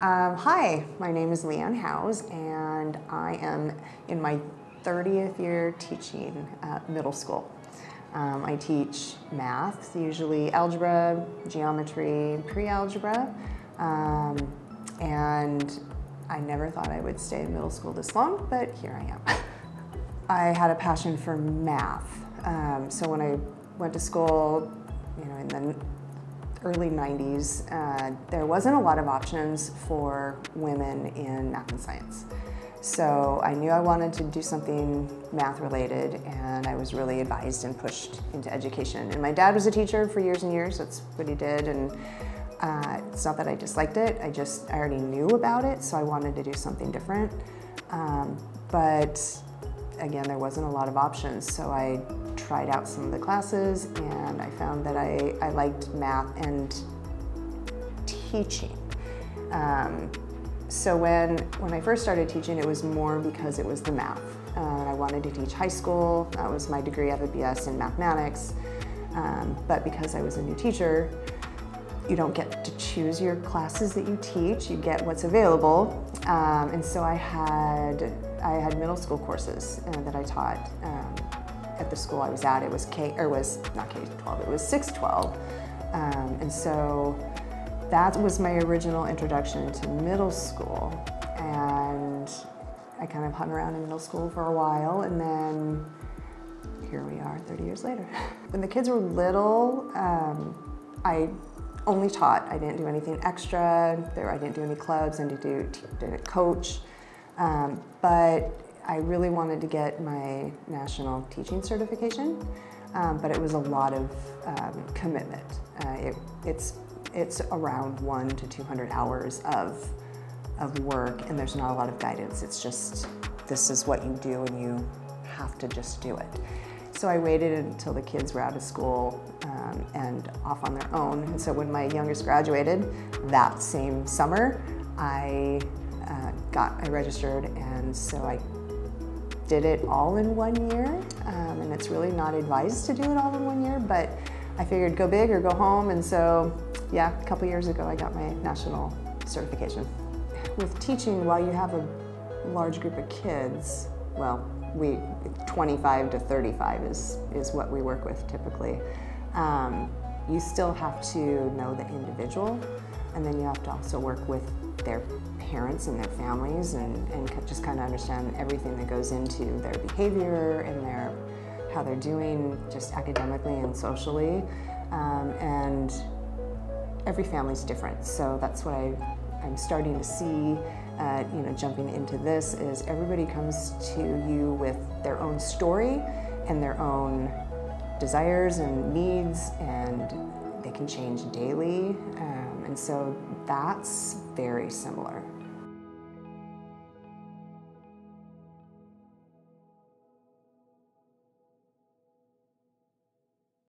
Hi, my name is LeeAnn Howes, and I am in my 30th year teaching at middle school. I teach math, usually algebra, geometry, pre-algebra, and I never thought I would stay in middle school this long, but here I am. I had a passion for math, so when I went to school, in the early 90s, there wasn't a lot of options for women in math and science. So I knew I wanted to do something math related, and I was really advised and pushed into education. And my dad was a teacher for years and years, that's what he did, and it's not that I disliked it, I already knew about it, so I wanted to do something different. But again, there wasn't a lot of options, so I tried out some of the classes, and I found that I liked math and teaching. So when I first started teaching, it was more because it was the math. I wanted to teach high school. That was my degree. I have a BS in mathematics. But because I was a new teacher, you don't get to choose your classes that you teach. You get what's available. And so I had middle school courses that I taught at the school I was at. It was not K-12, it was 6-12. And so that was my original introduction to middle school. And I kind of hung around in middle school for a while, and then here we are 30 years later. When the kids were little, I only taught. I didn't do anything extra. I didn't do any clubs, I didn't coach. But I really wanted to get my national teaching certification, but it was a lot of commitment. It's around 100 to 200 hours of work, and there's not a lot of guidance. It's just, this is what you do, and you have to just do it. So I waited until the kids were out of school and off on their own. And so when my youngest graduated that same summer, I registered, and so I did it all in 1 year. And it's really not advised to do it all in 1 year, but I figured go big or go home. And so, yeah, a couple years ago, I got my national certification. With teaching, while you have a large group of kids, well, 25 to 35 is what we work with typically. You still have to know the individual, and then you have to also work with their parents and their families, and just kind of understand everything that goes into their behavior and how they're doing just academically and socially. And every family's different, so that's what I'm starting to see. Jumping into this is everybody comes to you with their own story and their own desires and needs, and they can change daily, and so that's very similar.